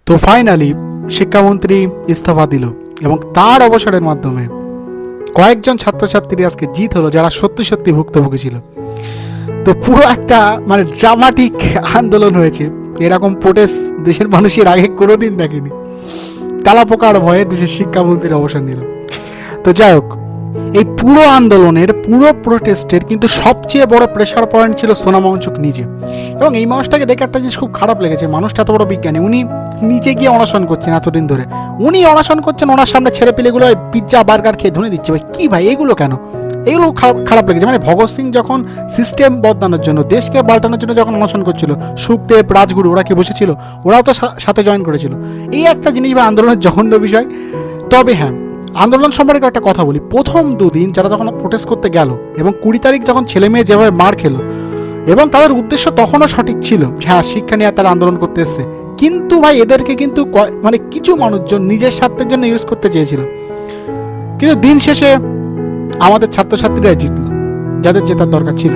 তো ফাইনালি শিক্ষামন্ত্রী ইস্তফা দিল এবং তার অবসরের মাধ্যমে কয়েকজন ছাত্রছাত্রী আজকে জিত হলো যারা সত্যি সত্যি ভুক্তভোগী ছিল। তো পুরো একটা মানে ড্রামাটিক আন্দোলন হয়েছে। এরকম প্রোটেস্ট দেশের মানুষের আগে কোনোদিন দেখেনি। তেলাপোকার ভয়ে দেশের শিক্ষামন্ত্রীর অবসর নিল। তো যাই হোক, এই পুরো আন্দোলনের পুরো প্রোটেস্টের কিন্তু সবচেয়ে বড় প্রেশার পয়েন্ট ছিল সোনাম ওয়াংচুক নিজে। এবং এই মানুষটাকে দেখে একটা জিনিস খুব খারাপ লেগেছে, মানুষটা এত বড় বিজ্ঞানী, উনি নিচে গিয়ে অনশন করছেন এতদিন ধরে। উনি অনশন করছেন, ওনার সামনে ছেলেপিলেগুলো পিৎজা বার্গার খেয়ে ধুনে দিচ্ছে। ভাই কি ভাই এগুলো কেন? এগুলো খারাপ লেগেছে। মানে ভগৎ সিং যখন সিস্টেম বদলানোর জন্য, দেশকে পাল্টানোর জন্য যখন অনশন করছিল, সুখদেব, রাজগুরু ওরা কি বসেছিল? ওরাও তো সাথে জয়েন করেছিল। এই একটা জিনিস বা আন্দোলনের জঘন্য বিষয়। তবে হ্যাঁ, আন্দোলন সম্পর্কে একটা কথা বলি। প্রথম দুদিন যারা যখন প্রোটেস্ট করতে গেল এবং 20 তারিখ যখন ছেলে মেয়ে যেভাবে মার খেলো, এবং তাদের উদ্দেশ্য তখনও সঠিক ছিল, হ্যাঁ শিক্ষা নিয়ে তারা আন্দোলন করতে এসছে, কিন্তু ভাই এদেরকে কিন্তু মানে কিছু মানুষজন নিজের স্বার্থের জন্য ইউজ করতে চেয়েছিল। কিন্তু দিন শেষে আমাদের ছাত্রছাত্রীরা জিতল, যাদের জেতার দরকার ছিল।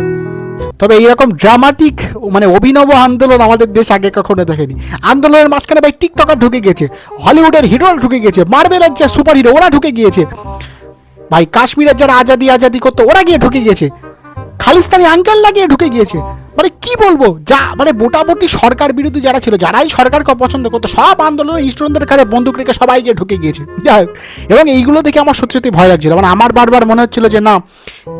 তবে এইরকম ড্রামাটিক মানে অভিনব আন্দোলন আমাদের দেশ আগে কখনো দেখেনি। আন্দোলনের মাঝখানে ভাই টিকটকার ঢুকে গেছে, হলিউডের হিরোরা ঢুকে গেছে, মার্বেলের যে সুপার হিরো ওরা ঢুকে গিয়েছে, ভাই কাশ্মীরের যারা আজাদি করতো ওরা গিয়ে ঢুকে গিয়েছে, খালিস্তানি আঙ্কেল লাগিয়ে ঢুকে গিয়েছে। মানে কি বলবো, যা মানে মোটামুটি সরকার বিরোধী যারা ছিল, যারাই সরকারকে অপছন্দ করতো, সব আন্দোলনের স্টুডেন্টদের কাছে বন্দুক রেখে সবাই গিয়ে ঢুকে গিয়েছে। যাই হোক, এবং এইগুলো দেখে আমার সত্যি সত্যি ভয় লাগছিল। মানে আমার বারবার মনে হচ্ছিল যে না,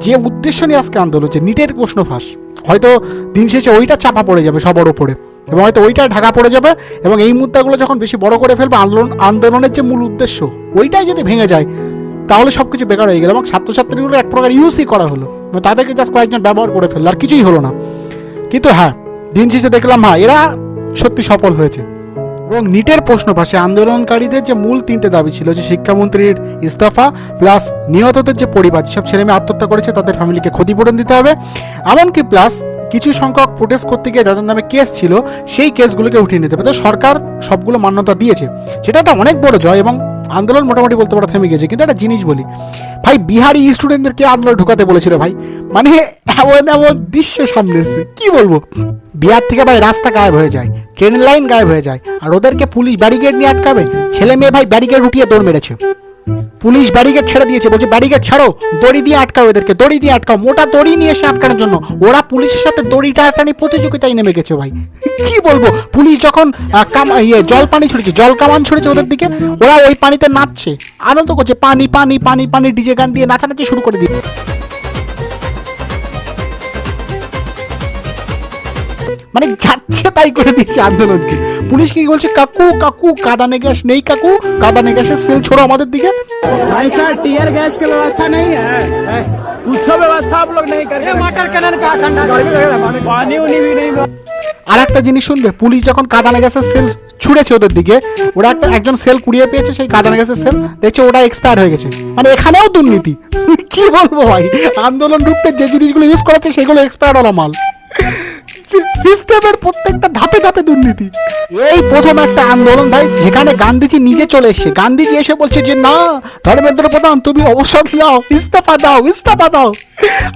যে উদ্দেশ্য নিয়ে আজকে আন্দোলন হচ্ছে, নিটের প্রশ্ন ফাঁস, হয়তো দিন শেষে ওইটা চাপা পড়ে যাবে সবার ওপরে, এবং হয়তো ওইটা ঢাকা পড়ে যাবে। এবং এই মুদ্রাগুলো যখন বেশি বড় করে ফেলবে, আন্দোলনের যে মূল উদ্দেশ্য ওইটাই যদি ভেঙে যায়, তাহলে সব কিছু বেকার হয়ে গেল। এবং ছাত্রছাত্রীগুলো এক প্রকার ইউজই করা হলো, তাদেরকে জাস্ট কয়েকজন ব্যবহার করে ফেললো, আর কিছুই হলো না। কিন্তু হ্যাঁ, দিন শেষে দেখলাম হ্যাঁ এরা সত্যি সফল হয়েছে। এবং নিটের প্রশ্ন পাশে আন্দোলনকারীদের যে মূল 3টে দাবি ছিল, যে শিক্ষামন্ত্রীর ইস্তফা, প্লাস নিহতদের যে পরিবার, যেসব ছেলেমেয়ে আত্মহত্যা করেছে তাদের ফ্যামিলিকে ক্ষতিপূরণ দিতে হবে, এমনকি প্লাস কিছু সংখ্যক প্রোটেস্ট করতে গিয়ে যাদের নামে কেস ছিল সেই কেসগুলোকে উঠিয়ে নিতে হবে। তো সরকার সবগুলো মান্যতা দিয়েছে, সেটা একটা অনেক বড় জয়। এবং আন্দোলন মোটামুটি বলতে পারো থেমে গেছে। কিন্তু একটা জিনিস বলি ভাই, বিহারি স্টুডেন্টদেরকে আন্দোলন ঢুকাতে বলেছিল ভাই, মানে এমন এমন দৃশ্য সামনে এসছে, কি বলবো। বিহার থেকে ভাই রাস্তা গায়েব হয়ে যায়, ট্রেন লাইন গায়েব হয়ে যায়, আর ওদেরকে পুলিশ ব্যারিকেড নিয়ে আটকাবে। ছেলে মেয়ে ভাই ব্যারিকেড উঠিয়ে দৌড় মেরেছে, পুলিশ ব্যারিকেড ছেড়ে দিয়েছে, বলছে ব্যারিকেড ছাড়ো, দড়ি দিয়ে আটকাও এদেরকে, দড়ি দিয়ে আটকাও, মোটা দড়ি নিয়ে এসে আটকানোর জন্য। ওরা পুলিশের সাথে দড়িটা আটকানি প্রতিযোগিতায় নেমে গেছে ভাই। কি বলবো, পুলিশ যখন জল পানি ছড়েছে, জল কামান ছড়েছে ওদের দিকে, ওরা ওই পানিতে নাচছে, আনন্দ করছে, পানি পানি পানি পানি ডিজে গান দিয়ে নাচানাচি শুরু করে দিয়ে, মানে যাচ্ছে তাই করে দিচ্ছে আন্দোলনকে। পুলিশ কি বলছে, কাকু কাকু কাদানে গ্যাস নেই, কাকু কাদানে গ্যাসের সেল छोड़ो আমাদের দিকে। भाई सर टीयर गैस की व्यवस्था नहीं है, कुछ व्यवस्था आप लोग नहीं करते, वाटर कैनन का ठंडा पानी उनी भी नहीं। আর একটা জিনিস শুনবে, পুলিশ যখন কাদানে গ্যাসের সেল ছুড়েছে ওদের দিকে, ওরা একজন সেল কুড়িয়ে পেয়েছে, সেই কাদানে গ্যাসের সেল দেখছে ওটা এক্সপায়ার হয়ে গেছে। মানে এখানেও দুর্নীতি, কি বলবো ভাই, আন্দোলন রুখতে যে জিনিসগুলো ইউজ করেছে সেগুলো এক্সপায়ার হলো মাল। সিস্টেমের প্রত্যেকটা ধাপে ধাপে দুর্নীতি। এই প্রথম একটা আন্দোলন ভাই, যেখানে গান্ধীজি নিজে চলে এসছে, গান্ধীজি এসে বলছে যে না ধর্মেন্দ্র প্রধান তুমি অবসর নাও, ইস্তফা দাও, ইস্তফা দাও।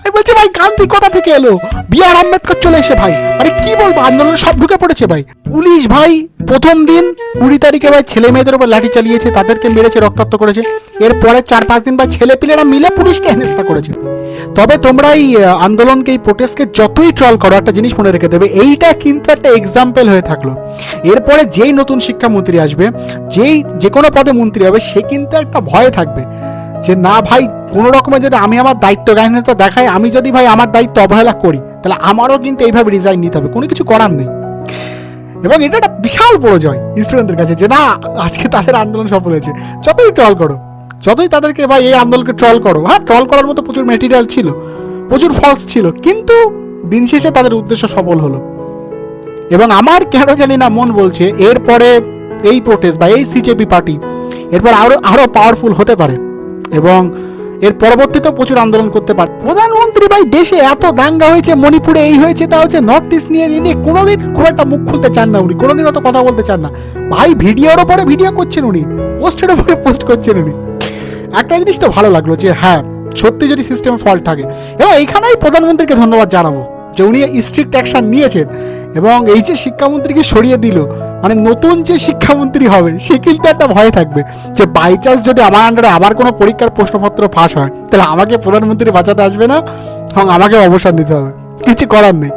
আমি বলছি ভাই গান্ধী কোথা থেকে এলো? বি.আর. আম্বেদকর চলে এসে ভাই, আরে কি বলবো, আন্দোলন সব ঢুকে পড়েছে ভাই। পুলিশ ভাই প্রথম দিন 20 তারিখে ভাই ছেলে মেয়েদের উপর লাঠি চালিয়েছে, তাদেরকে মেরেছে, রক্তাক্ত করেছে। এরপরে 4-5 দিন ভাই ছেলে পিলেরা মিলে পুলিশকে হেনস্থা করেছে। তবে তোমরা এই আন্দোলনকে, এই প্রোটেস্টকে যতই ট্রল করো, একটা জিনিস মনে রেখে দেবে, এইটা কিন্তু একটা এক্সাম্পল হয়ে থাকলো। এরপরে যেই নতুন শিক্ষামন্ত্রী আসবে, যে কোনো পদে মন্ত্রী হবে, সে কিন্তু একটা ভয়ে থাকবে যে না ভাই কোনো রকমের যদি আমি আমার দায়িত্ব জ্ঞানহীনতা দেখাই, আমি যদি ভাই আমার দায়িত্ব অবহেলা করি, তাহলে আমারও কিন্তু এইভাবে রিজাইন নিতে হবে, কোনো কিছু করার নেই। এবং এটা একটা বিশাল বড় জয় স্টুডেন্টদের কাছে যে না আজকে তাদের আন্দোলন সফল হয়েছে। যতই ট্রল করো, যতই তাদেরকে ভাই এই আন্দোলনকে ট্রল করো, হ্যাঁ ট্রল করার মতো প্রচুর মেটেরিয়াল ছিল, প্রচুর ফলস ছিল, কিন্তু দিন শেষে তাদের উদ্দেশ্য সফল হলো। এবং আমার কেন জানি না মন বলছে এরপরে এই প্রোটেস্ট বা এই সিজেপি পার্টি এরপর আরো পাওয়ারফুল হতে পারে, এবং এর পরবর্তীতেও প্রচুর আন্দোলন করতে পারে। প্রধানমন্ত্রী ভাই দেশে এত দাঙ্গা হয়েছে, মণিপুরে এই হয়েছে, তা হচ্ছে নর্থ ইস্ট নিয়ে কোনোদিন খুব একটা মুখ খুলতে চান না উনি, কোনোদিন অত কথা বলতে চান না ভাই। ভিডিওর ওপরে ভিডিও করছেন উনি, পোস্টের ওপরে পোস্ট করছেন উনি। একটা জিনিস তো ভালো লাগলো যে হ্যাঁ সত্যি যদি সিস্টেমে ফল্ট থাকে, এবং এইখানেই প্রধানমন্ত্রীকে ধন্যবাদ জানাবো যে উনি স্ট্রিক্ট অ্যাকশন নিয়েছেন, এবং এই যে শিক্ষামন্ত্রীকে সরিয়ে দিল, মানে নতুন যে শিক্ষামন্ত্রী হবে সে কিন্তু একটা ভয় থাকবে যে বাই চান্স যদি আমার আন্ডারে আবার কোনো পরীক্ষার প্রশ্নপত্র ফাঁস হয় তাহলে আমাকে প্রধানমন্ত্রী বাঁচাতে আসবে না এবং আমাকে অবসর নিতে হবে, কিছু করার নেই।